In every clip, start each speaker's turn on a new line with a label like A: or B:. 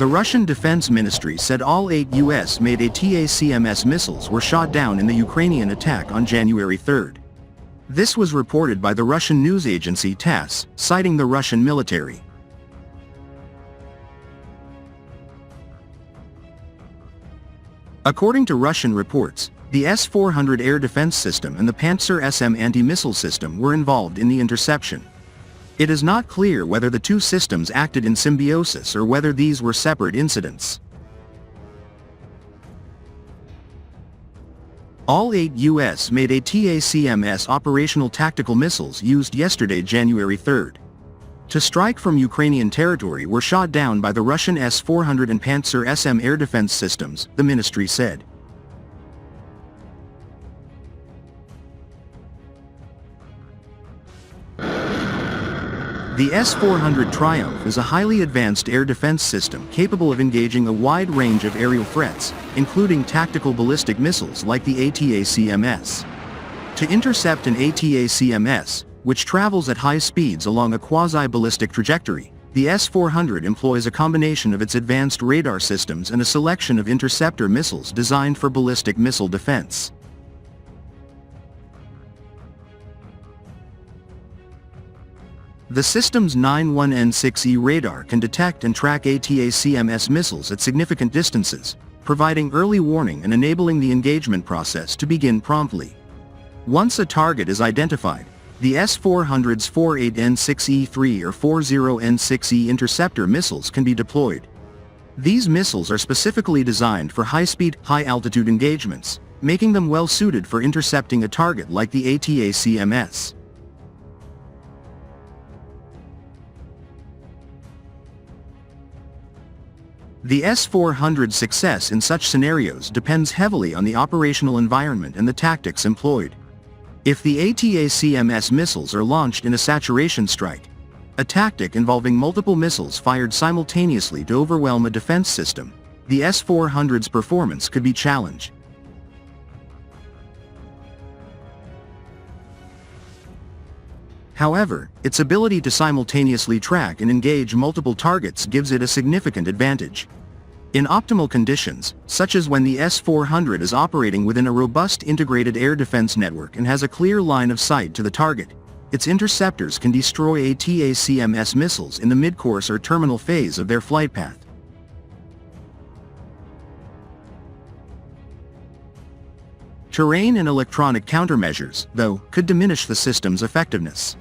A: The Russian Defense Ministry said all 8 US-made ATACMS missiles were shot down in the Ukrainian attack on January 3. This was reported by the Russian news agency TASS, citing the Russian military. According to Russian reports, the S-400 air defense system and the Pantsir-SM anti-missile system were involved in the interception. It is not clear whether the two systems acted in symbiosis or whether these were separate incidents. All 8 US-made ATACMS operational tactical missiles used yesterday, January 3, to strike from Ukrainian territory were shot down by the Russian S-400 and Pantsir-SM air defense systems, the ministry said. The S-400 Triumph is a highly advanced air defense system capable of engaging a wide range of aerial threats, including tactical ballistic missiles like the ATACMS. To intercept an ATACMS, which travels at high speeds along a quasi-ballistic trajectory, the S-400 employs a combination of its advanced radar systems and a selection of interceptor missiles designed for ballistic missile defense. The system's 91N6E radar can detect and track ATACMS missiles at significant distances, providing early warning and enabling the engagement process to begin promptly. Once a target is identified, the S-400's 48N6E3 or 40N6E interceptor missiles can be deployed. These missiles are specifically designed for high-speed, high-altitude engagements, making them well-suited for intercepting a target like the ATACMS. The S-400's success in such scenarios depends heavily on the operational environment and the tactics employed. If the ATACMS missiles are launched in a saturation strike, a tactic involving multiple missiles fired simultaneously to overwhelm a defense system, the S-400's performance could be challenged. However, its ability to simultaneously track and engage multiple targets gives it a significant advantage. In optimal conditions, such as when the S-400 is operating within a robust integrated air defense network and has a clear line of sight to the target, its interceptors can destroy ATACMS missiles in the mid-course or terminal phase of their flight path. Terrain and electronic countermeasures, though, could diminish the system's effectiveness.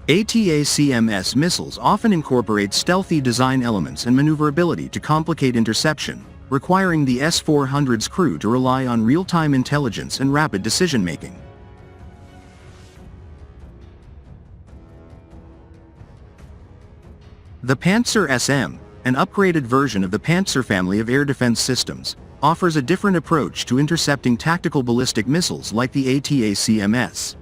A: ATACMS missiles often incorporate stealthy design elements and maneuverability to complicate interception, requiring the S-400's crew to rely on real-time intelligence and rapid decision-making. The Pantsir-SM, an upgraded version of the Pantsir family of air defense systems, offers a different approach to intercepting tactical ballistic missiles like the ATACMS.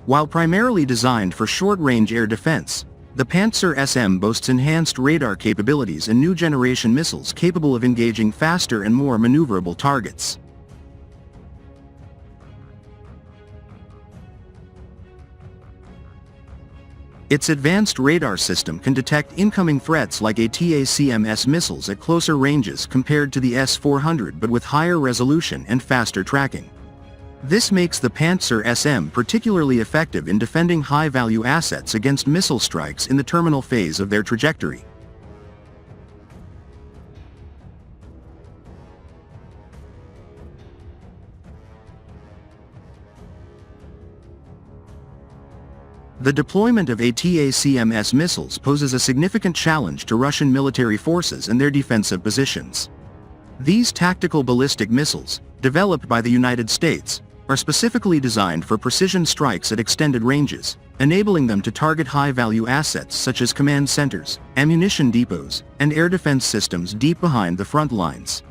A: While primarily designed for short-range air defense, the Pantsir-SM boasts enhanced radar capabilities and new-generation missiles capable of engaging faster and more maneuverable targets. Its advanced radar system can detect incoming threats like ATACMS missiles at closer ranges compared to the S-400, but with higher resolution and faster tracking. This makes the Pantsir-SM particularly effective in defending high-value assets against missile strikes in the terminal phase of their trajectory. The deployment of ATACMS missiles poses a significant challenge to Russian military forces and their defensive positions. These tactical ballistic missiles, developed by the United States, are specifically designed for precision strikes at extended ranges, enabling them to target high-value assets such as command centers, ammunition depots, and air defense systems deep behind the front lines.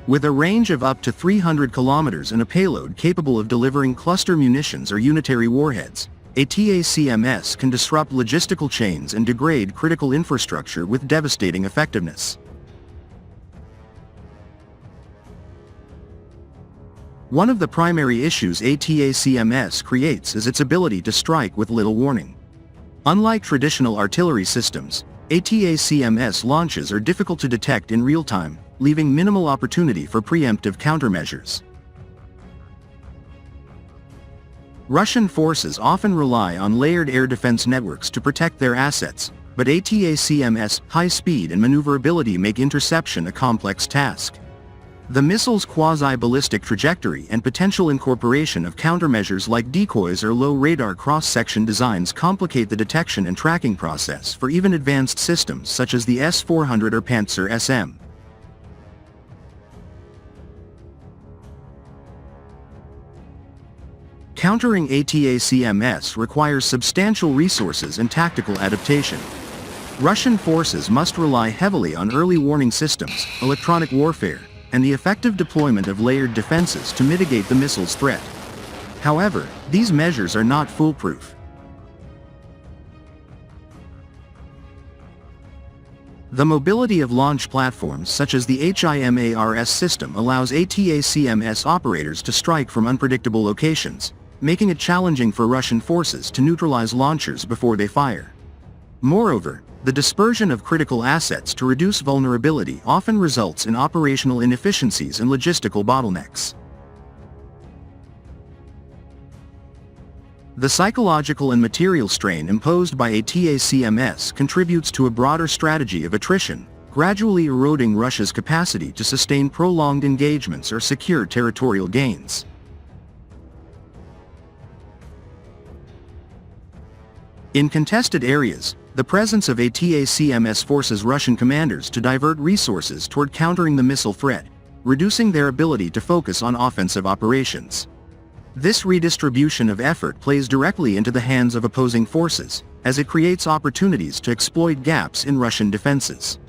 A: With a range of up to 300 kilometers and a payload capable of delivering cluster munitions or unitary warheads, ATACMS can disrupt logistical chains and degrade critical infrastructure with devastating effectiveness. One of the primary issues ATACMS creates is its ability to strike with little warning. Unlike traditional artillery systems, ATACMS launches are difficult to detect in real time, leaving minimal opportunity for preemptive countermeasures. Russian forces often rely on layered air defense networks to protect their assets, but ATACMS' high speed and maneuverability make interception a complex task. The missile's quasi-ballistic trajectory and potential incorporation of countermeasures like decoys or low radar cross-section designs complicate the detection and tracking process for even advanced systems such as the S-400 or Pantsir-SM. Countering ATACMS requires substantial resources and tactical adaptation. Russian forces must rely heavily on early warning systems, electronic warfare, and the effective deployment of layered defenses to mitigate the missile's threat. However, these measures are not foolproof. The mobility of launch platforms such as the HIMARS system allows ATACMS operators to strike from unpredictable locations, making it challenging for Russian forces to neutralize launchers before they fire. Moreover, the dispersion of critical assets to reduce vulnerability often results in operational inefficiencies and logistical bottlenecks. The psychological and material strain imposed by ATACMS contributes to a broader strategy of attrition, gradually eroding Russia's capacity to sustain prolonged engagements or secure territorial gains. In contested areas, the presence of ATACMS forces Russian commanders to divert resources toward countering the missile threat, reducing their ability to focus on offensive operations. This redistribution of effort plays directly into the hands of opposing forces, as it creates opportunities to exploit gaps in Russian defenses.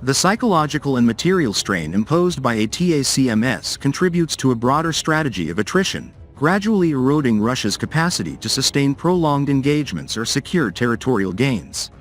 A: The psychological and material strain imposed by ATACMS contributes to a broader strategy of attrition, gradually eroding Russia's capacity to sustain prolonged engagements or secure territorial gains.